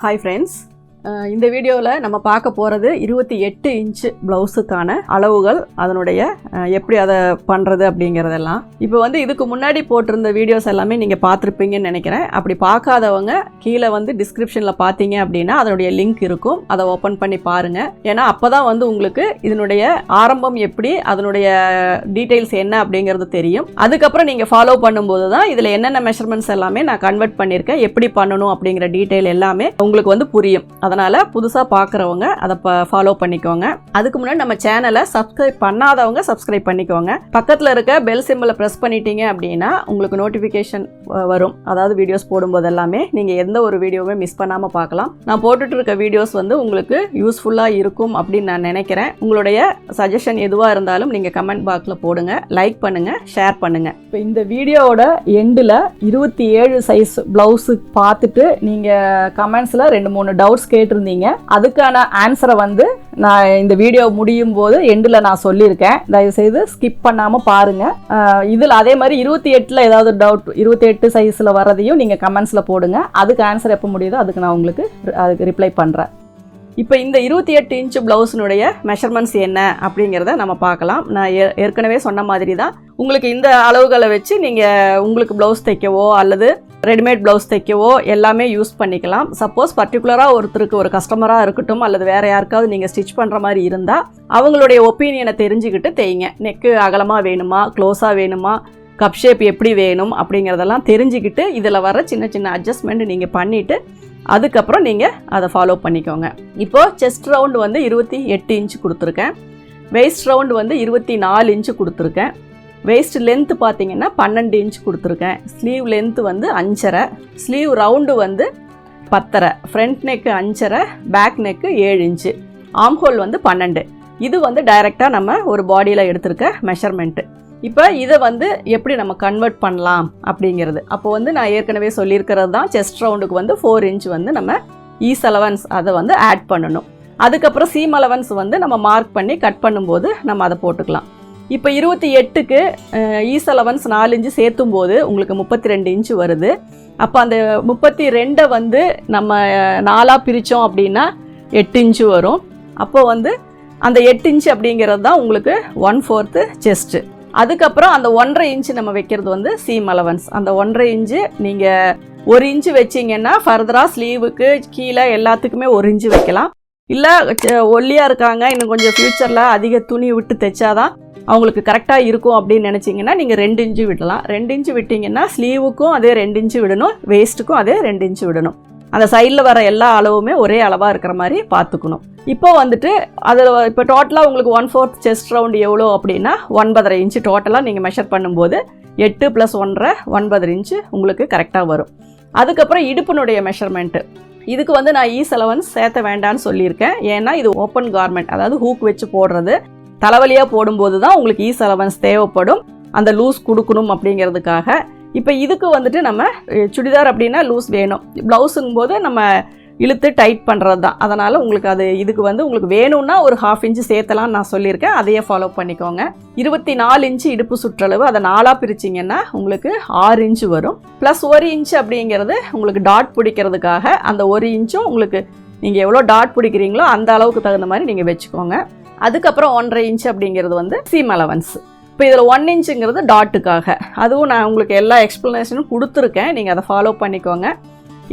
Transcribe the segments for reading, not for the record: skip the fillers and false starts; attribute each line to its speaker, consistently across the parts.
Speaker 1: Hi friends, இந்த வீடியோவில் நம்ம பார்க்க போகிறது 28 இன்ச் ப்ளவுஸுக்கான அளவுகள், அதனுடைய எப்படி அதை பண்ணுறது அப்படிங்கிறதெல்லாம். இப்போ வந்து இதுக்கு முன்னாடி போட்டிருந்த வீடியோஸ் எல்லாமே நீங்கள் பார்த்துருப்பீங்கன்னு நினைக்கிறேன். அப்படி பார்க்காதவங்க கீழே வந்து டிஸ்கிரிப்ஷனில் பார்த்தீங்க அப்படின்னா அதனுடைய லிங்க் இருக்கும், அதை ஓப்பன் பண்ணி பாருங்கள். ஏன்னா அப்போ தான் வந்து உங்களுக்கு இதனுடைய ஆரம்பம் எப்படி, அதனுடைய டீட்டெயில்ஸ் என்ன அப்படிங்கிறது தெரியும். அதுக்கப்புறம் நீங்கள் ஃபாலோ பண்ணும்போது தான் இதில் என்னென்ன மெஷர்மெண்ட்ஸ் எல்லாமே நான் கன்வெர்ட் பண்ணியிருக்கேன், எப்படி பண்ணணும் அப்படிங்கிற டீட்டெயில் எல்லாமே உங்களுக்கு வந்து புரியும். அதனால் புதுசாக பார்க்குறவங்க அதை ஃபாலோ பண்ணிக்கோங்க. அதுக்கு முன்னாடி நம்ம சேனலை சப்ஸ்கிரைப் பண்ணாதவங்க சப்ஸ்கிரைப் பண்ணிக்கோங்க. பக்கத்தில் இருக்க பெல் சிம்பிளை ப்ரெஸ் பண்ணிட்டீங்க அப்படின்னா உங்களுக்கு நோட்டிஃபிகேஷன் வரும். அதாவது வீடியோஸ் போடும்போது எல்லாமே நீங்கள் எந்த ஒரு வீடியோவுமே மிஸ் பண்ணாமல் பார்க்கலாம். நான் போட்டுட்டு இருக்க வீடியோஸ் வந்து உங்களுக்கு யூஸ்ஃபுல்லாக இருக்கும் அப்படின்னு நான் நினைக்கிறேன். உங்களுடைய சஜஷன் எதுவாக இருந்தாலும் நீங்கள் கமெண்ட் பாக்ஸில் போடுங்க, லைக் பண்ணுங்கள், ஷேர் பண்ணுங்கள். இப்போ இந்த வீடியோவோட எண்டில் 27 சைஸ் ப்ளவுஸு பார்த்துட்டு நீங்கள் கமெண்ட்ஸில் 2-3 டவுட்ஸ் கேட்டிருந்தீங்க. அதுக்கான ஆன்சரை வந்து நான் இந்த வீடியோ முடியும் போது எண்டில் நான் சொல்லியிருக்கேன். தயவுசெய்து ஸ்கிப் பண்ணாமல் பாருங்கள். இதில் அதே மாதிரி 28 ஏதாவது டவுட், 28 சைஸில் வரதையும் நீங்கள் கமெண்ட்ஸில் போடுங்க. அதுக்கு ஆன்சர் எப்போ முடியுதோ அதுக்கு நான் உங்களுக்கு அதுக்கு ரிப்ளை பண்ணுறேன். இப்போ இந்த 28 இன்ச் ப்ளவுஸினுடைய மெஷர்மெண்ட்ஸ் என்ன அப்படிங்கிறத நம்ம பார்க்கலாம். நான் ஏற்கனவே சொன்ன மாதிரி தான் உங்களுக்கு இந்த அளவுகளை வச்சு நீங்கள் உங்களுக்கு ப்ளவுஸ் தைக்கவோ அல்லது ரெடிமேட் ப்ளவுஸ் தைக்கவோ எல்லாமே யூஸ் பண்ணிக்கலாம். சப்போஸ் பர்டிகுலராக ஒருத்தருக்கு ஒரு கஸ்டமராக இருக்கட்டும் அல்லது வேறு யாருக்காவது நீங்கள் ஸ்டிச் பண்ணுற மாதிரி இருந்தால் அவங்களுடைய ஒப்பீனியனை தெரிஞ்சுக்கிட்டு தைங்க. நெக்கு அகலமாக வேணுமா, க்ளோஸாக வேணுமா, கப் ஷேப் எப்படி வேணும் அப்படிங்கிறதெல்லாம் தெரிஞ்சுக்கிட்டு இதில் வர சின்ன சின்ன அட்ஜஸ்ட்மெண்ட் நீங்கள் பண்ணிவிட்டு அதுக்கப்புறம் நீங்கள் அதை ஃபாலோ பண்ணிக்கோங்க. இப்போது செஸ்ட் ரவுண்டு வந்து 28 இன்ச் கொடுத்துருக்கேன். வெயிஸ்ட் ரவுண்டு வந்து 24 இன்ச்சு கொடுத்துருக்கேன். வெயிஸ்ட் லென்த்து பார்த்தீங்கன்னா 12 இன்ச் கொடுத்துருக்கேன். ஸ்லீவ் லென்த்து வந்து 5.5, ஸ்லீவ் ரவுண்டு வந்து 10.5, front neck 5.5, back neck 7 inch, armhole வந்து 12. இது வந்து டைரெக்டாக நம்ம ஒரு பாடியில் எடுத்திருக்க மெஷர்மெண்ட்டு. இப்போ இதை வந்து எப்படி நம்ம கன்வெர்ட் பண்ணலாம் அப்படிங்கிறது அப்போ வந்து நான் ஏற்கனவே சொல்லியிருக்கிறது தான். செஸ்ட் ரவுண்டுக்கு வந்து 4 இன்ச் வந்து நம்ம ஈஸ் அலவன்ஸ் அதை வந்து ஆட் பண்ணணும். அதுக்கப்புறம் சீம் அலவன்ஸ் வந்து நம்ம மார்க் பண்ணி கட் பண்ணும்போது நம்ம அதை போட்டுக்கலாம். இப்போ 28க்கு ஈஸ் அலவன்ஸ் 4 இன்ச்சு சேர்த்தும் போது உங்களுக்கு 32 இன்ச்சு வருது. அப்போ அந்த 32 வந்து நம்ம 4ஆக பிரித்தோம் அப்படின்னா 8 இன்ச்சு வரும். அப்போ வந்து அந்த 8 இன்ச்சு அப்படிங்கிறது தான் உங்களுக்கு 1/4 செஸ்ட்டு. அதுக்கப்புறம் அந்த 1.5 இன்ச்சு நம்ம வைக்கிறது வந்து சீம் அலவன்ஸ். அந்த 1.5 இன்ச்சு நீங்கள் 1 இன்ச்சு வச்சிங்கன்னா ஃபர்தராக ஸ்லீவுக்கு கீழே எல்லாத்துக்குமே 1 இன்ச்சு வைக்கலாம். இல்லை ஒல்லியாக இருக்காங்க, இன்னும் கொஞ்சம் ஃப்யூச்சரில் அதிக துணி விட்டு தைச்சாதான் அவங்களுக்கு கரெக்டாக இருக்கும் அப்படின்னு நினச்சிங்கன்னா நீங்கள் 2 இன்ச்சு விடலாம். 2 இன்ச்சு விட்டிங்கன்னா ஸ்லீவுக்கும் அதே 2 இன்ச்சு விடணும், வேஸ்ட்டுக்கும் அதே 2 இன்ச்சு விடணும். அந்த சைடில் வர எல்லா அளவுமே ஒரே அளவாக இருக்கிற மாதிரி பார்த்துக்கணும். இப்போ வந்துட்டு அதில் இப்போ டோட்டலாக உங்களுக்கு 1/4 செஸ்ட் ரவுண்டு எவ்வளோ அப்படின்னா 9.5 இன்ச்சு டோட்டலாக நீங்கள் மெஷர் பண்ணும்போது 8 + 1.5 9 இன்ச்சு உங்களுக்கு கரெக்டாக வரும். அதுக்கப்புறம் இடுப்பினுடைய மெஷர்மெண்ட்டு இதுக்கு வந்து நான் ஈஸ் அலவன்ஸ் சேர்த்த வேண்டான்னு சொல்லியிருக்கேன். ஏன்னா இது ஓப்பன் கார்மெண்ட், அதாவது ஹூக் வச்சு போடுறது. தலைவலியாக போடும்போது தான் உங்களுக்கு ஈஸ் அலவன்ஸ் தேவைப்படும், அந்த லூஸ் கொடுக்கணும் அப்படிங்கிறதுக்காக. இப்போ இதுக்கு வந்துட்டு நம்ம சுடிதார் அப்படின்னா லூஸ் வேணும், ப்ளவுஸுங்கும் போது நம்ம இழுத்து டைட் பண்ணுறது தான். அதனால் உங்களுக்கு அது இதுக்கு வந்து உங்களுக்கு வேணும்னா ஒரு 1/2 இன்ச்சு சேர்த்தலான்னு நான் சொல்லியிருக்கேன். அதையே ஃபாலோ பண்ணிக்கோங்க. 24 இன்ச்சு இடுப்பு சுற்றளவு, அதை 4ஆக பிரிச்சிங்கன்னா உங்களுக்கு 6 இன்ச்சு வரும். ப்ளஸ் 1 இன்ச்சு அப்படிங்கிறது உங்களுக்கு டாட் பிடிக்கிறதுக்காக. அந்த 1 இன்ச்சும் உங்களுக்கு நீங்கள் எவ்வளோ டாட் பிடிக்கிறீங்களோ அந்த அளவுக்கு தகுந்த மாதிரி நீங்கள் வச்சுக்கோங்க. அதுக்கப்புறம் 1.5 இன்ச்சு அப்படிங்கிறது வந்து சீம் அலவன்ஸ். இப்போ இதில் 1 இன்ச்சுங்கிறது டாட்டுக்காக. அதுவும் நான் உங்களுக்கு எல்லா எக்ஸ்ப்ளனேஷனும் கொடுத்துருக்கேன், நீங்கள் அதை ஃபாலோ பண்ணிக்கோங்க.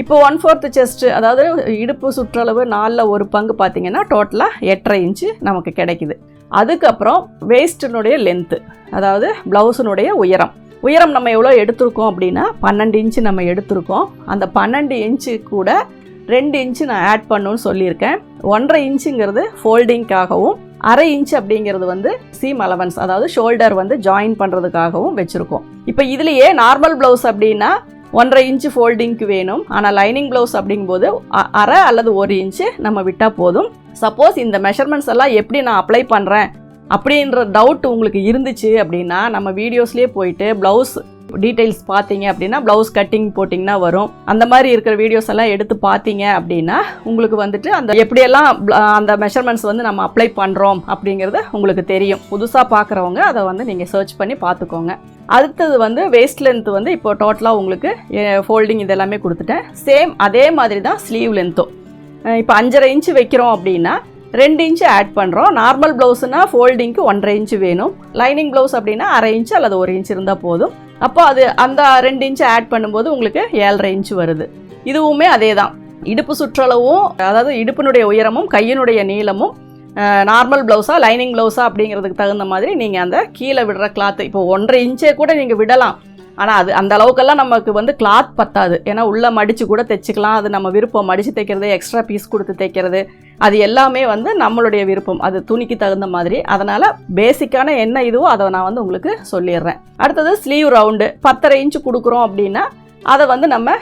Speaker 1: இப்போ 1/4 செஸ்ட்டு, அதாவது இடுப்பு சுற்றளவு 4ல் 1 பங்கு பார்த்தீங்கன்னா டோட்டலாக 8.5 இன்ச்சு நமக்கு கிடைக்குது. அதுக்கப்புறம் வேஸ்ட்டினுடைய லென்த்து, அதாவது ப்ளவுஸினுடைய உயரம் நம்ம எவ்வளோ எடுத்திருக்கோம் அப்படின்னா 12 இன்ச்சு நம்ம எடுத்திருக்கோம். அந்த 12 இன்ச்சு கூட 2 இன்ச்சு நான் ஆட் பண்ணணும்னு சொல்லியிருக்கேன். 1.5 இன்ச்சுங்கிறது ஃபோல்டிங்காகவும், 1/2 இன்ச் அப்படிங்கிறது வந்து சீம் அலவன்ஸ், அதாவது ஷோல்டர் வந்து ஜாயின் பண்ணுறதுக்காகவும் வச்சுருக்கோம். இப்போ இதுலேயே நார்மல் ப்ளவுஸ் அப்படின்னா 1.5 இன்ச்சு ஃபோல்டிங்க்கு வேணும். ஆனால் லைனிங் ப்ளவுஸ் அப்படிங்கும்போது 1/2 அல்லது 1 இன்ச்சு நம்ம விட்டால் போதும். சப்போஸ் இந்த மெஷர்மெண்ட்ஸ் எல்லாம் எப்படி நான் அப்ளை பண்ணுறேன் அப்படின்ற டவுட் உங்களுக்கு இருந்துச்சு அப்படின்னா நம்ம வீடியோஸ்லேயே போயிட்டு ப்ளவுஸ் டீட்டெயில்ஸ் பார்த்தீங்க அப்படின்னா ப்ளவுஸ் கட்டிங் போட்டிங்கன்னா வரும். அந்த மாதிரி இருக்கிற வீடியோஸ் எல்லாம் எடுத்து பார்த்தீங்க அப்படின்னா உங்களுக்கு வந்துட்டு அந்த எப்படியெல்லாம் அந்த மெஷர்மெண்ட்ஸ் வந்து நம்ம அப்ளை பண்ணுறோம் அப்படிங்கிறது உங்களுக்கு தெரியும். புதுசாக பார்க்குறவங்க அதை வந்து நீங்கள் சர்ச் பண்ணி பார்த்துக்கோங்க. அடுத்தது வந்து வேஸ்ட் லென்த் வந்து இப்போ டோட்டலாக உங்களுக்கு ஃபோல்டிங் இதெல்லாமே கொடுத்துட்டேன். சேம் அதே மாதிரி தான் ஸ்லீவ் லென்த்தும். இப்போ 5.5 இன்ச்சு வைக்கிறோம் அப்படின்னா 2 இன்ச்சு ஆட் பண்ணுறோம். நார்மல் ப்ளவுஸ்னா ஃபோல்டிங்க்கு 1.5 இன்ச்சு வேணும். லைனிங் ப்ளவுஸ் அப்படின்னா 1/2 இன்ச்சு அல்லது 1 இன்ச்சு இருந்தால் போதும். அப்போ அது அந்த 2 இன்ச்சு ஆட் பண்ணும்போது உங்களுக்கு 7.5 இன்ச்சு வருது. இதுவுமே அதே தான். இடுப்பு சுற்றளவும் அதாவது இடுப்பினுடைய உயரமும் கையினுடைய நீளமும் நார்மல் ப்ளவுஸா லைனிங் ப்ளவுஸா அப்படிங்கிறதுக்கு தகுந்த மாதிரி நீங்கள் அந்த கீழே விடுற கிளாத்து இப்போ 1.5 இன்ச்சே கூட நீங்கள் விடலாம். ஆனால் அது அந்த அளவுக்கெல்லாம் நமக்கு வந்து கிளாத் பத்தாது. ஏன்னா உள்ளே மடித்து கூட தைச்சிக்கலாம். அது நம்ம விருப்பம். மடித்து தைக்கிறது, எக்ஸ்ட்ரா பீஸ் கொடுத்து தைக்கிறது, அது எல்லாமே வந்து நம்மளுடைய விருப்பம். அது துணிக்கு தகுந்த மாதிரி. அதனால் பேசிக்கான என்ன இதுவோ அதை நான் வந்து உங்களுக்கு சொல்லிடுறேன். அடுத்தது ஸ்லீவ் ரவுண்டு 10.5 இன்ச்சு கொடுக்குறோம் அப்படின்னா அதை வந்து நம்ம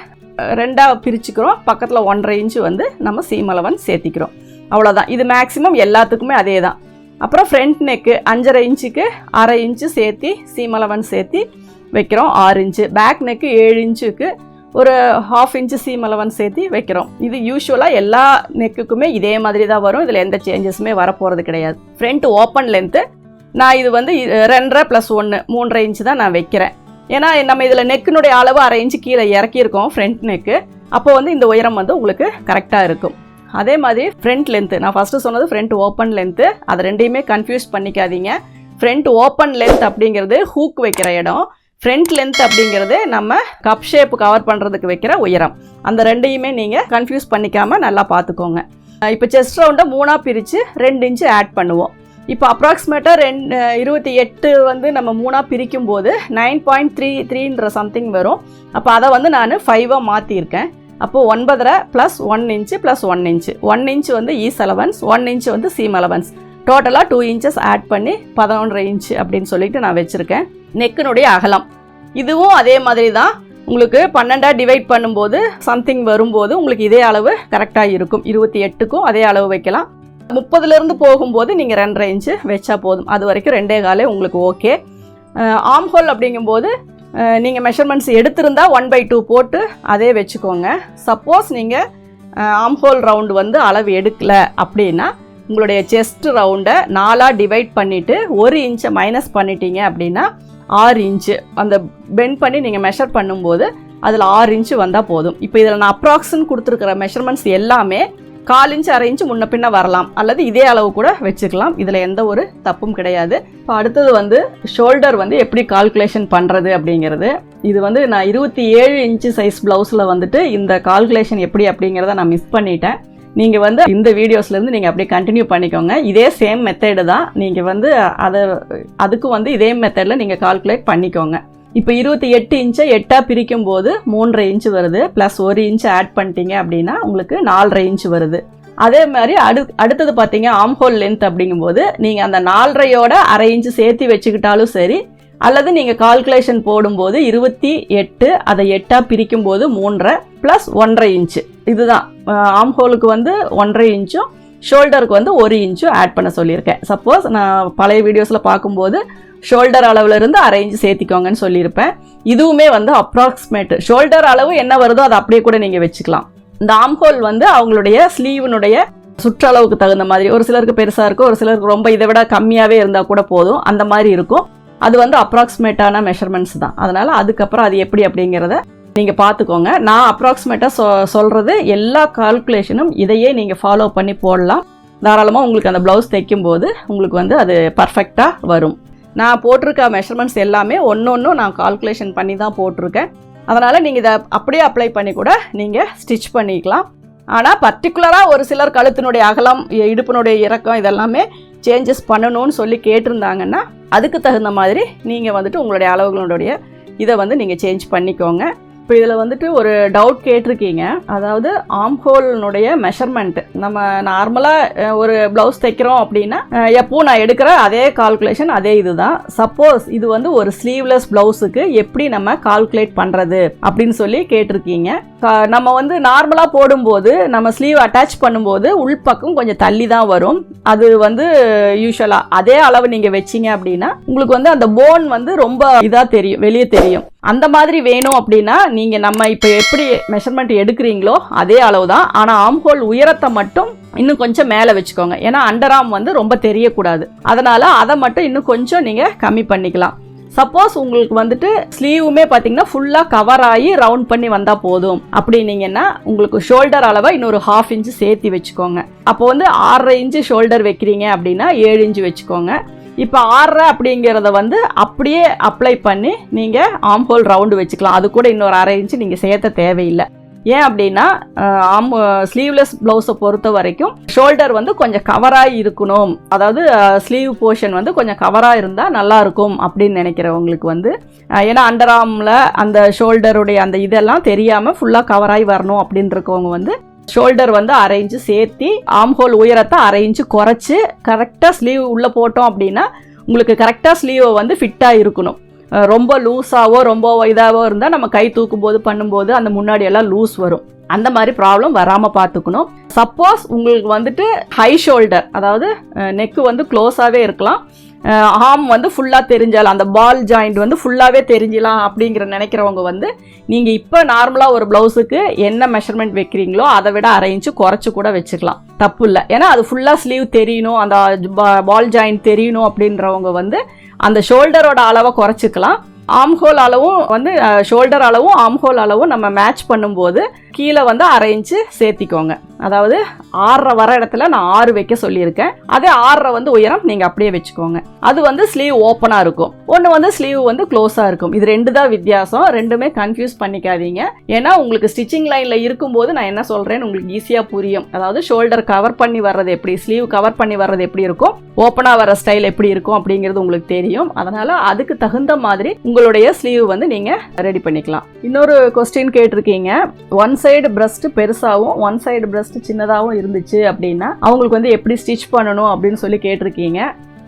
Speaker 1: 2ஆக பிரிச்சுக்கிறோம். பக்கத்தில் 1.5 இன்ச்சு வந்து நம்ம சீம் அலவன்ஸ் சேர்த்திக்கிறோம். அவ்வளோதான். இது மேக்ஸிமம் எல்லாத்துக்குமே அதே தான். அப்புறம் ஃப்ரண்ட் நெக்கு 5.5 இன்ச்சுக்கு 1/2 இன்ச்சு சேர்த்தி சீம் அலவன்ஸ் சேர்த்தி வைக்கிறோம் 6 இன்ச்சு. பேக் நெக்கு 7 இன்ச்சுக்கு ஒரு 1/2 இன்ச்சு சீம் அலவன்ஸ் சேர்த்தி வைக்கிறோம். இது யூஸ்வலாக எல்லா நெக்குக்குமே இதே மாதிரி தான் வரும். இதில் எந்த சேஞ்சஸுமே வரப்போகிறது கிடையாது. ஃப்ரண்ட் ஓப்பன் லென்த்து நான் இது வந்து 2.5 + 1 3.5 இன்ச்சு தான் நான் வைக்கிறேன். ஏன்னா நம்ம இதில் நெக்கினுடைய அளவு 1/2 இன்ச்சு கீழே இறக்கியிருக்கோம் ஃப்ரண்ட் நெக்கு. அப்போ வந்து இந்த உயரம் வந்து உங்களுக்கு கரெக்டாக இருக்கும். அதே மாதிரி ஃப்ரண்ட் லென்த்து நான் ஃபஸ்ட்டு சொன்னது ஃப்ரண்ட் ஓப்பன் லென்த்து. அதை ரெண்டையுமே கன்ஃபியூஸ் பண்ணிக்காதீங்க. ஃப்ரண்ட் ஓப்பன் லென்த் அப்படிங்கிறது ஹூக் வைக்கிற இடம். ஃப்ரண்ட் லென்த் அப்படிங்கிறது நம்ம கப் ஷேப் கவர் பண்ணுறதுக்கு வைக்கிற உயரம். அந்த ரெண்டையுமே நீங்கள் கன்ஃபியூஸ் பண்ணிக்காமல் நல்லா பார்த்துக்கோங்க. இப்போ செஸ்ட் ரவுண்டை 3ஆக பிரித்து 2 இன்ச்சு ஆட் பண்ணுவோம். இப்போ அப்ராக்சிமேட்டாக 28 வந்து நம்ம 3ஆக பிரிக்கும் போது 9.33ன்ற சம்திங் வரும். அப்போ அதை வந்து நான் 5ஆக மாற்றியிருக்கேன். அப்போது 9.5 + 1 இன்ச்சு + 1 இன்ச்சு 1 இன்ச்சு வந்து ஈஸ் அலவன்ஸ், 1 இன்ச்சு வந்து சீம் அலவன்ஸ். டோட்டலாக 2 இன்ச்சஸ் ஆட் பண்ணி 11.5 இன்ச்சு அப்படின்னு சொல்லிட்டு நான் வச்சுருக்கேன். நெக்கினுடைய அகலம் இதுவும் அதே மாதிரி தான். உங்களுக்கு 12ஆக டிவைட் பண்ணும்போது சம்திங் வரும்போது உங்களுக்கு இதே அளவு கரெக்டாக இருக்கும். 28க்கும் அதே அளவு வைக்கலாம். 30லேருந்து போகும்போது நீங்கள் 2.5 இன்ச்சு வச்சா போதும். அது வரைக்கும் 2.25 உங்களுக்கு ஓகே. ஆம் ஹோல் அப்படிங்கும்போது நீங்கள் மெஷர்மெண்ட்ஸ் எடுத்திருந்தால் 1/2 போட்டு அதே வச்சுக்கோங்க. சப்போஸ் நீங்கள் ஆம் ஹோல் ரவுண்டு வந்து அளவு எடுக்கலை அப்படின்னா உங்களுடைய செஸ்ட் ரவுண்டை 4ஆக டிவைட் பண்ணிவிட்டு 1 இன்ச்சை மைனஸ் பண்ணிட்டீங்க அப்படின்னா 6 இன்ச்சு அந்த பெண்ட் பண்ணி நீங்கள் மெஷர் பண்ணும்போது அதில் 6 இன்ச்சு வந்தால் போதும். இப்போ இதில் நான் அப்ராக்ஸ்ன்னு கொடுத்துருக்கிற மெஷர்மெண்ட்ஸ் எல்லாமே 1/4 இன்ச்சு 1/2 இன்ச்சு முன்ன பின்ன வரலாம், அல்லது இதே அளவு கூட வச்சுக்கலாம். இதில் எந்த ஒரு தப்பும் கிடையாது. இப்போ அடுத்தது வந்து ஷோல்டர் வந்து எப்படி கால்குலேஷன் பண்ணுறது அப்படிங்கிறது. இது வந்து நான் 27 இன்ச்சு சைஸ் ப்ளவுஸில் வந்துட்டு இந்த கால்குலேஷன் எப்படி அப்படிங்கிறத நான் மிஸ் பண்ணிட்டேன். நீங்கள் வந்து இந்த வீடியோஸ்லேருந்து நீங்கள் அப்படியே கண்டினியூ பண்ணிக்கோங்க. இதே சேம் மெத்தேடு தான். நீங்கள் வந்து அதுக்கு வந்து இதே மெத்தடில் நீங்கள் கால்குலேட் பண்ணிக்கோங்க. இப்போ 28 இன்ச்சை 8ஆக பிரிக்கும் போது 3.5 இன்ச்சு வருது. ப்ளஸ் 1 இன்ச்சு ஆட் பண்ணிட்டீங்க அப்படின்னா உங்களுக்கு 4.5 இன்ச்சு வருது. அதே மாதிரி அடுத்தது பார்த்தீங்க ஆம் ஹோல் லென்த் அப்படிங்கும்போது நீங்கள் அந்த 4.5யோட 1/2 இன்ச்சு சேர்த்து வச்சுக்கிட்டாலும் சரி, அல்லது நீங்கள் கால்குலேஷன் போடும்போது 28 அதை 8ஆக பிரிக்கும் போது 3.5 ப்ளஸ் 1.5 இன்ச்சு. இதுதான் ஆம் ஹோலுக்கு வந்து 1.5 இன்ச்சும் ஷோல்டருக்கு வந்து 1 இன்ச்சும் ஆட் பண்ண சொல்லியிருக்கேன். சப்போஸ் நான் பழைய வீடியோஸில் பார்க்கும்போது ஷோல்டர் அளவுலேருந்து 1/2 இன்ச்சு சேர்த்திக்கோங்கன்னு சொல்லியிருப்பேன். இதுவுமே வந்து அப்ராக்சிமேட் ஷோல்டர் அளவு என்ன வருதோ அதை அப்படியே கூட நீங்கள் வச்சுக்கலாம். இந்த ஆம் ஹோல் வந்து அவங்களுடைய ஸ்லீவினுடைய சுற்றளவுக்கு தகுந்த மாதிரி, ஒரு சிலருக்கு பெருசாக இருக்கும், ஒரு சிலருக்கு ரொம்ப இதை விட கம்மியாகவே இருந்தால் கூட போதும், அந்த மாதிரி இருக்கும். அது வந்து அப்ராக்சிமேட்டான மெஷர்மெண்ட்ஸ் தான். அதனால் அதுக்கப்புறம் அது எப்படி அப்படிங்கிறத நீங்கள் பார்த்துக்கோங்க. நான் அப்ராக்சிமேட்டாக சொல்கிறது எல்லா கால்குலேஷனும் இதையே நீங்கள் ஃபாலோ பண்ணி போடலாம். தாராளமாக உங்களுக்கு அந்த ப்ளவுஸ் தைக்கும்போது உங்களுக்கு வந்து அது பர்ஃபெக்டாக வரும். நான் போட்டிருக்க மெஷர்மெண்ட்ஸ் எல்லாமே ஒன்று நான் கால்குலேஷன் பண்ணி தான் போட்டிருக்கேன். அதனால் நீங்கள் இதை அப்படியே அப்ளை பண்ணி கூட நீங்கள் ஸ்டிச் பண்ணிக்கலாம். ஆனால் பர்டிகுலராக ஒரு சிலர் கழுத்தினுடைய அகலம், இடுப்பினுடைய இறக்கம் இதெல்லாமே சேஞ்சஸ் பண்ணணும்னு சொல்லி கேட்டிருந்தாங்கன்னா அதுக்கு தகுந்த மாதிரி நீங்கள் வந்துட்டு உங்களுடைய அளவுகளுடைய இதை வந்து நீங்கள் சேஞ்ச் பண்ணிக்கோங்க. இப்போ இதில் வந்துட்டு ஒரு டவுட் கேட்டிருக்கீங்க. அதாவது ஆம் ஹோல்னுடைய மெஷர்மெண்ட்டு நம்ம நார்மலாக ஒரு ப்ளவுஸ் தைக்கிறோம் அப்படின்னா எப்பவும் நான் எடுக்கிற அதே கால்குலேஷன் அதே இதுதான். சப்போஸ் இது வந்து ஒரு ஸ்லீவ்லெஸ் ப்ளவுஸுக்கு எப்படி நம்ம கால்குலேட் பண்ணுறது அப்படின்னு சொல்லி கேட்டிருக்கீங்க. நம்ம வந்து நார்மலாக போடும்போது நம்ம ஸ்லீவ் அட்டாச் பண்ணும்போது உள்பக்கம் கொஞ்சம் தள்ளி தான் வரும். அது வந்து யூஸ்வலாக அதே அளவு நீங்கள் வச்சிங்க அப்படின்னா உங்களுக்கு வந்து அந்த போன் வந்து ரொம்ப இதாக தெரியும், வெளியே தெரியும். அந்த மாதிரி வேணும் அப்படின்னா நீங்கள் நம்ம இப்போ எப்படி மெஷர்மெண்ட் எடுக்கிறீங்களோ அதே அளவு தான். ஆனால் ஆம்ஹோல் உயரத்தை மட்டும் இன்னும் கொஞ்சம் மேலே வச்சுக்கோங்க. ஏன்னா அண்டர் ஆர்ம் வந்து ரொம்ப தெரியக்கூடாது. அதனால் அதை மட்டும் இன்னும் கொஞ்சம் நீங்கள் கம்மி பண்ணிக்கலாம். சப்போஸ் உங்களுக்கு வந்துட்டு ஸ்லீவுமே பார்த்தீங்கன்னா ஃபுல்லாக கவர் ஆகி ரவுண்ட் பண்ணி வந்தால் போதும் அப்படின்னீங்கன்னா உங்களுக்கு ஷோல்டர் அளவை இன்னொரு 1/2 இன்ச்சு சேர்த்து வச்சுக்கோங்க. அப்போ வந்து 6.5 இன்ச்சு ஷோல்டர் வைக்கிறீங்க அப்படின்னா 7 இன்ச்சு வச்சுக்கோங்க. இப்போ 6.5 அப்படிங்கிறத வந்து அப்படியே அப்ளை பண்ணி நீங்கள் ஆம்ஹோல் ரவுண்டு வச்சுக்கலாம். அது கூட இன்னொரு 1/2 இன்ச்சு நீங்கள் சேர்த்த தேவையில்லை. ஏன் அப்படின்னா ஸ்லீவ்லெஸ் ப்ளவுஸை பொறுத்த வரைக்கும் ஷோல்டர் வந்து கொஞ்சம் கவராக இருக்கணும், அதாவது ஸ்லீவ் போர்ஷன் வந்து கொஞ்சம் கவராக இருந்தால் நல்லாயிருக்கும் அப்படின்னு நினைக்கிறவங்களுக்கு வந்து, ஏன்னா அண்டர் ஆர்மில் அந்த ஷோல்டருடைய அந்த இதெல்லாம் தெரியாமல் ஃபுல்லாக கவராகி வரணும் அப்படின்னு இருக்கவங்க வந்து ஷோல்டர் வந்து 1/2 இன்ச்சு சேர்த்தி ஆம்ஹோல் உயரத்தை 1/2 இன்ச்சு குறைச்சி கரெக்டாக ஸ்லீவ் உள்ளே போட்டோம் அப்படின்னா உங்களுக்கு கரெக்டாக ஸ்லீவை வந்து ஃபிட்டாக இருக்கணும். ரொம்ப லூஸாவோ ரொம்ப இதாகவோ இருந்தால் நம்ம கை தூக்கும் போது பண்ணும்போது அந்த முன்னாடி எல்லாம் லூஸ் வரும். அந்த மாதிரி ப்ராப்ளம் வராமல் பார்த்துக்கணும். சப்போஸ் உங்களுக்கு வந்துட்டு ஹை ஷோல்டர், அதாவது நெக்கு வந்து க்ளோஸாகவே இருக்கலாம், ஆர்ம் வந்து ஃபுல்லாக தெரிஞ்சால் அந்த பால் ஜாயிண்ட் வந்து ஃபுல்லாகவே தெரிஞ்சிடலாம் அப்படிங்கிற நினைக்கிறவங்க வந்து நீங்கள் இப்போ நார்மலாக ஒரு ப்ளவுஸுக்கு என்ன மெஷர்மெண்ட் வைக்கிறீங்களோ அதை விட 1/2 இன்ச்சு குறைச்சி கூட வச்சுக்கலாம், தப்பு இல்லை. ஏன்னா அது ஃபுல்லாக ஸ்லீவ் தெரியணும், அந்த பால் ஜாயிண்ட் தெரியணும் அப்படின்றவங்க வந்து அந்த ஷோல்டரோட அளவை குறைச்சிக்கலாம். ஆம்ஹோல் அளவும் வந்து ஷோல்டர் அளவும் ஆம்ஹோல் அளவும் நம்ம மேட்ச் பண்ணும்போது கீழே வந்து 1/2 இன்ச்சு சேர்த்திக்கோங்க. அதாவது 6.5 வர இடத்துல நான் 6 வைக்க சொல்லியிருக்கேன். அதே 6.5 வந்து உயரம் நீங்கள் அப்படியே வச்சுக்கோங்க. அது வந்து ஸ்லீவ் ஓப்பனாக இருக்கும், ஒன்று வந்து ஸ்லீவ் வந்து க்ளோஸாக இருக்கும். இது 2 தான் வித்தியாசம். ரெண்டுமே கன்ஃபியூஸ் பண்ணிக்காதீங்க. ஏன்னா உங்களுக்கு ஸ்டிச்சிங் லைனில் இருக்கும்போது நான் என்ன சொல்கிறேன்னு உங்களுக்கு ஈஸியாக புரியும். அதாவது ஷோல்டர் கவர் பண்ணி வர்றது எப்படி, ஸ்லீவ் கவர் பண்ணி வர்றது எப்படி இருக்கும், ஓப்பனாக வர ஸ்டைல் எப்படி இருக்கும் அப்படிங்கிறது உங்களுக்கு தெரியும். அதனால் அதுக்கு தகுந்த மாதிரி உங்களுடைய ஸ்லீவ் வந்து நீங்கள் ரெடி பண்ணிக்கலாம். இன்னொரு கொஸ்டின் கேட்டிருக்கீங்க, ஒன் சைடு பிரஸ்ட் பெருசாகவும் ஒன் சைடு பிரஸ்ட் சின்னதாகவும் இருந்துச்சு அப்படின்னா அவங்களுக்கு வந்து எப்படி ஸ்டிச் பண்ணணும் அப்படின்னு சொல்லி கேட்டிருக்கீங்க.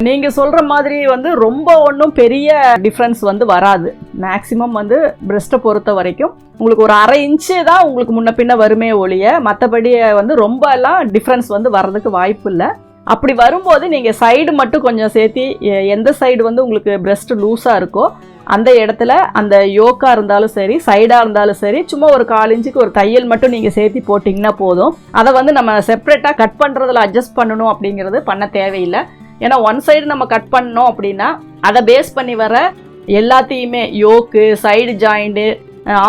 Speaker 1: நீங்கள் சொல்கிற மாதிரி வந்து ரொம்ப ஒன்றும் பெரிய டிஃப்ரென்ஸ் வந்து வராது. மேக்ஸிமம் வந்து பிரஸ்ட்டை பொறுத்த வரைக்கும் உங்களுக்கு ஒரு 1/2 இன்ச்சு தான் உங்களுக்கு முன்ன பின்ன வருமே ஒழிய மற்றபடி வந்து ரொம்ப எல்லாம் டிஃப்ரென்ஸ் வந்து வர்றதுக்கு வாய்ப்பு இல்லை. அப்படி வரும்போது நீங்கள் சைடு மட்டும் கொஞ்சம் சேர்த்தி, எந்த சைடு வந்து உங்களுக்கு பிரஸ்ட் லூஸாக இருக்கோ அந்த இடத்துல அந்த யோக்கா இருந்தாலும் சரி சைடாக இருந்தாலும் சரி சும்மா ஒரு 1/4 இன்ச்சுக்கு ஒரு தையல் மட்டும் நீங்கள் சேர்த்தி போட்டிங்கன்னா போதும். அதை வந்து நம்ம செப்பரேட்டாக கட் பண்ணுறதுல அட்ஜஸ்ட் பண்ணணும் அப்படிங்கிறது பண்ண தேவையில்லை. ஏன்னா ஒன் சைடு நம்ம கட் பண்ணோம் அப்படின்னா அதை பேஸ் பண்ணி வர எல்லாத்தையுமே யோக்கு, சைடு ஜாயிண்ட்டு,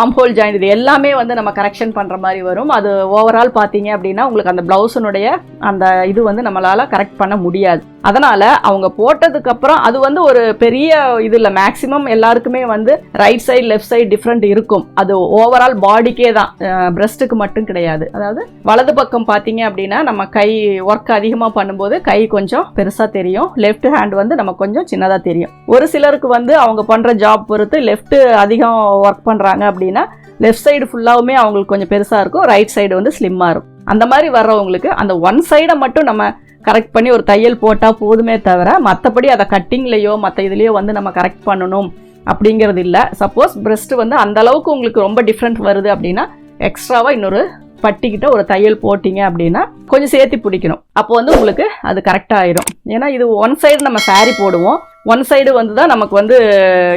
Speaker 1: ஆம்ஹோல் ஜாயிண்ட் இது எல்லாமே வந்து நம்ம கரெக்ஷன் பண்ணுற மாதிரி வரும். அது ஓவரால் பார்த்தீங்க அப்படின்னா உங்களுக்கு அந்த ப்ளவுஸினுடைய அந்த இது வந்து நம்மளால் கரெக்ட் பண்ண முடியாது. அதனால் அவங்க போட்டதுக்கப்புறம் அது வந்து ஒரு பெரிய இது இல்லை. மேக்ஸிமம் எல்லாருக்குமே வந்து right side left side different இருக்கும். அது ஓவரால் பாடிக்கே தான், பிரஸ்ட்டுக்கு மட்டும் கிடையாது. அதாவது வலது பக்கம் பார்த்தீங்க அப்படின்னா நம்ம கை ஒர்க் அதிகமாக பண்ணும்போது கை கொஞ்சம் பெருசாக தெரியும், லெஃப்ட் ஹேண்ட் வந்து நம்ம கொஞ்சம் சின்னதாக தெரியும். ஒரு சிலருக்கு வந்து அவங்க பண்ணுற ஜாப் பொறுத்து லெஃப்ட் அதிகம் ஒர்க் பண்ணுறாங்க அப்படின்னா லெஃப்ட் சைடு ஃபுல்லாகவுமே அவங்களுக்கு கொஞ்சம் பெருசாக இருக்கும், ரைட் சைடு வந்து ஸ்லிம்மாக இருக்கும். அந்த மாதிரி வர்றவங்களுக்கு அந்த ஒன் சைடை மட்டும் நம்ம கரெக்ட் பண்ணி ஒரு தையல் போட்டால் போதுமே தவிர மற்றபடி அதை கட்டிங்லேயோ மற்ற இதுலேயோ வந்து நம்ம கரெக்ட் பண்ணணும் அப்படிங்கிறது இல்லை. சப்போஸ் பிரஸ்ட் வந்து அந்த அளவுக்கு உங்களுக்கு ரொம்ப டிஃப்ரெண்ட் வருது அப்படின்னா எக்ஸ்ட்ராவாக இன்னொரு பட்டிக்கிட்ட ஒரு தையல் போட்டிங்க அப்படின்னா கொஞ்சம் சேர்த்து பிடிக்கணும். அப்போ வந்து உங்களுக்கு அது கரெக்டாக ஆயிடும். ஏன்னா இது ஒன் சைடு நம்ம சாரீ போடுவோம், ஒன் சைடு வந்து தான் நமக்கு வந்து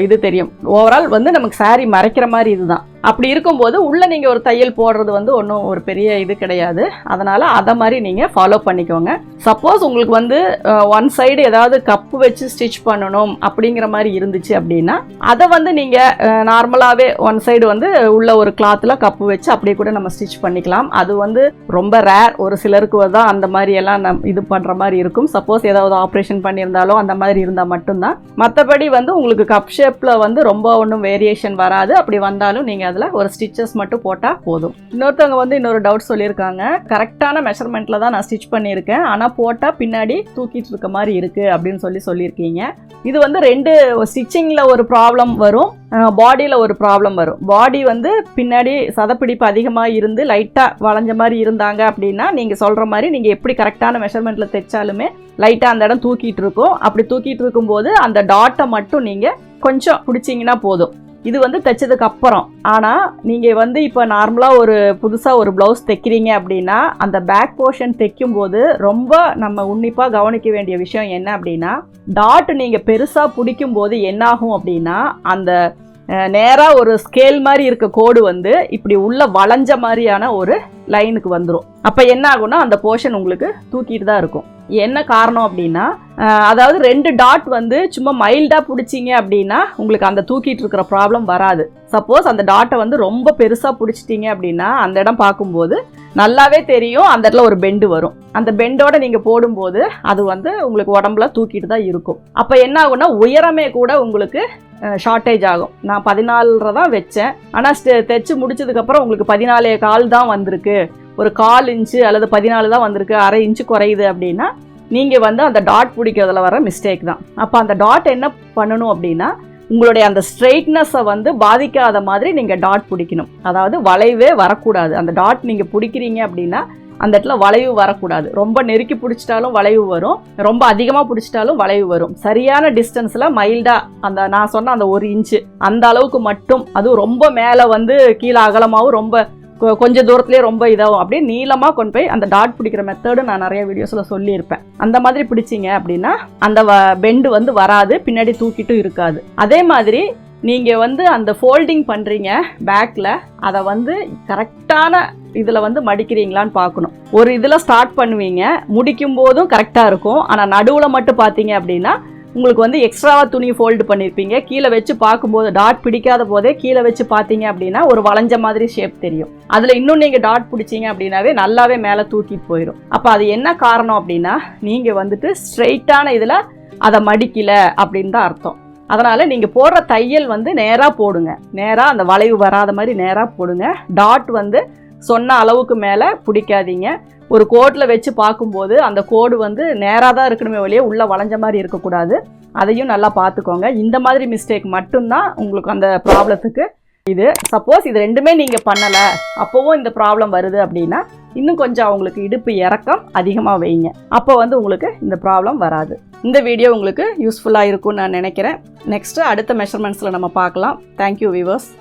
Speaker 1: இது தெரியும். ஓவரால் வந்து நமக்கு சாரீ மறைக்கிற மாதிரி இதுதான். அப்படி இருக்கும்போது உள்ளே நீங்கள் ஒரு தையல் போடுறது வந்து ஒன்றும் ஒரு பெரிய இது கிடையாது. அதனால் அதை மாதிரி நீங்கள் ஃபாலோ பண்ணிக்கோங்க. சப்போஸ் உங்களுக்கு வந்து ஒன் சைடு ஏதாவது கப்பு வச்சு ஸ்டிச் பண்ணணும் அப்படிங்கிற மாதிரி இருந்துச்சு அப்படின்னா அதை வந்து நீங்கள் நார்மலாகவே ஒன் சைடு வந்து உள்ள ஒரு கிளாத்தில் கப்பு வச்சு அப்படியே கூட நம்ம ஸ்டிச் பண்ணிக்கலாம். அது வந்து ரொம்ப ரேர், ஒரு சிலருக்கு தான் அந்த மாதிரி எல்லாம் இது பண்ணுற மாதிரி இருக்கும். சப்போஸ் ஏதாவது ஆப்ரேஷன் பண்ணியிருந்தாலோ அந்த மாதிரி இருந்தால் மட்டும்தான். மற்றபடி வந்து உங்களுக்கு கப் ஷேப்பில் வந்து ரொம்ப ஒன்றும் வேரியேஷன் வராது. அப்படி வந்தாலும் நீங்கள் அதில் ஒரு ஸ்டிச்சஸ் மட்டும் போட்டால் போதும். இன்னொருத்தவங்க வந்து இன்னொரு டவுட் சொல்லியிருக்காங்க, கரெக்டான மெஷர்மெண்ட்டில் தான் நான் ஸ்டிச் பண்ணியிருக்கேன், ஆனால் போட்டால் பின்னாடி தூக்கிட்டு இருக்க மாதிரி இருக்குது அப்படின்னு சொல்லியிருக்கீங்க. இது வந்து 2 ஸ்டிச்சிங்கில் ஒரு ப்ராப்ளம் வரும், பாடியில் ஒரு ப்ராப்ளம் வரும். பாடி வந்து பின்னாடி சதப்பிடிப்பு அதிகமாக இருந்து லைட்டாக வளைஞ்ச மாதிரி இருந்தாங்க அப்படின்னா நீங்கள் சொல்கிற மாதிரி நீங்கள் எப்படி கரெக்டான மெஷர்மெண்ட்டில் தைச்சாலுமே லைட்டாக அந்த இடம் தூக்கிட்டு இருக்கும். அப்படி தூக்கிட்டு இருக்கும்போது அந்த டாட்டை மட்டும் நீங்கள் கொஞ்சம் பிடிச்சிங்கன்னா போதும். இது வந்து தைச்சதுக்கு அப்புறம். ஆனால் நீங்கள் வந்து இப்போ நார்மலாக ஒரு புதுசாக ஒரு ப்ளவுஸ் தைக்கிறீங்க அப்படின்னா அந்த பேக் போர்ஷன் தைக்கும்போது ரொம்ப நம்ம உன்னிப்பாக கவனிக்க வேண்டிய விஷயம் என்ன அப்படின்னா, டாட் நீங்கள் பெருசாக பிடிக்கும்போது என்னாகும் அப்படின்னா அந்த நேராக ஒரு ஸ்கேல் மாதிரி இருக்க கோடு வந்து இப்படி உள்ள வளைஞ்ச மாதிரியான ஒரு லைனுக்கு வந்துடும். அப்போ என்ன ஆகும்னா அந்த போர்ஷன் உங்களுக்கு தூக்கிட்டு தான் இருக்கும். என்ன காரணம் அப்படின்னா, அதாவது 2 டாட் வந்து சும்மா மைல்டாக பிடிச்சிங்க அப்படின்னா உங்களுக்கு அந்த தூக்கிட்டு இருக்கிற ப்ராப்ளம் வராது. சப்போஸ் அந்த டாட்டை வந்து ரொம்ப பெருசாக பிடிச்சிட்டிங்க அப்படின்னா அந்த இடம் பார்க்கும்போது நல்லாவே தெரியும் அந்த இடத்துல ஒரு பெண்டு வரும். அந்த பெண்டோட நீங்கள் போடும்போது அது வந்து உங்களுக்கு உடம்புல தூக்கிட்டு தான் இருக்கும். அப்போ என்ன ஆகும்னா உயரமே கூட உங்களுக்கு ஷார்ட்டேஜ் ஆகும். நான் 14 தான் வச்சேன், ஆனால் தைச்சு முடிச்சதுக்கப்புறம் உங்களுக்கு 14.25 தான் வந்திருக்கு, ஒரு 1/4 இன்ச்சு அல்லது 14 தான் வந்திருக்கு, 1/2 இன்ச்சு குறையுது அப்படின்னா நீங்கள் வந்து அந்த டாட் பிடிக்கிறதுல வர மிஸ்டேக் தான். அப்போ அந்த டாட் என்ன பண்ணணும் அப்படின்னா உங்களுடைய அந்த ஸ்ட்ரெயிட்னஸை வந்து பாதிக்காத மாதிரி நீங்கள் டாட் பிடிக்கணும். அதாவது வளைவே வரக்கூடாது. அந்த டாட் நீங்கள் பிடிக்கிறீங்க அப்படின்னா அந்த இடத்துல வளைவு வரக்கூடாது. ரொம்ப நெருக்கி பிடிச்சிட்டாலும் வளைவு வரும், ரொம்ப அதிகமாக பிடிச்சிட்டாலும் வளைவு வரும். சரியான டிஸ்டன்ஸில் மைல்டாக அந்த நான் சொன்ன அந்த 1 இன்ச்சு அந்த அளவுக்கு மட்டும், அதுவும் ரொம்ப மேலே வந்து கீழே அகலமாகவும் ரொம்ப கொஞ்சம் தூரத்துலேயே ரொம்ப இதாகும், அப்படியே நீளமாக கொண்டு போய் அந்த டாட் பிடிக்கிற மெத்தடு நான் நிறைய வீடியோஸில் சொல்லியிருப்பேன். அந்த மாதிரி பிடிச்சிங்க அப்படின்னா அந்த பெண்டு வந்து வராது, பின்னாடி தூக்கிட்டும் இருக்காது. அதே மாதிரி நீங்கள் வந்து அந்த ஃபோல்டிங் பண்ணுறீங்க பேக்கில், அதை வந்து கரெக்டான இதில் வந்து மடிக்கிறீங்களான்னு பார்க்கணும். ஒரு இதில் ஸ்டார்ட் பண்ணுவீங்க, முடிக்கும் போதும் கரெக்டாக இருக்கும். ஆனால் நடுவில் மட்டும் பார்த்தீங்க அப்படின்னா உங்களுக்கு வந்து எக்ஸ்ட்ராவாக துணி ஃபோல்டு பண்ணியிருப்பீங்க. கீழே வச்சு பார்க்கும்போது டாட் பிடிக்காத போதே கீழே வச்சு பார்த்தீங்க அப்படின்னா ஒரு வளைஞ்ச மாதிரி ஷேப் தெரியும். அதில் இன்னும் நீங்கள் டாட் பிடிச்சிங்க அப்படின்னாவே நல்லாவே மேலே தூக்கிட்டு போயிடும். அப்போ அது என்ன காரணம் அப்படின்னா நீங்கள் வந்துட்டு ஸ்ட்ரெயிட்டான இதில் அதை மடிக்கல அப்படின்னு தான் அர்த்தம். அதனால் நீங்கள் போடுற தையல் வந்து நேராக போடுங்க, நேராக அந்த வளைவு வராத மாதிரி நேராக போடுங்க. டாட் வந்து சொன்ன அளவுக்கு மேலே பிடிக்காதீங்க. ஒரு கோட்டில் வச்சு பார்க்கும்போது அந்த கோடு வந்து நேராக தான் இருக்கணுமே ஒழிய உள்ள வளைஞ்ச மாதிரி இருக்கக்கூடாது. அதையும் நல்லா பார்த்துக்கோங்க. இந்த மாதிரி மிஸ்டேக் மட்டும்தான் உங்களுக்கு அந்த ப்ராப்ளத்துக்கு இது. சப்போஸ் இது ரெண்டுமே நீங்கள் பண்ணலை, அப்போவும் இந்த ப்ராப்ளம் வருது அப்படின்னா இன்னும் கொஞ்சம் அவங்களுக்கு இடுப்பு இறக்கம் அதிகமாக வைங்க. அப்போ வந்து உங்களுக்கு இந்த ப்ராப்ளம் வராது. இந்த வீடியோ உங்களுக்கு யூஸ்ஃபுல்லாக இருக்கும்னு நான் நினைக்கிறேன். நெக்ஸ்ட்டு அடுத்த மெஷர்மெண்ட்ஸில் நம்ம பார்க்கலாம். Thank you viewers.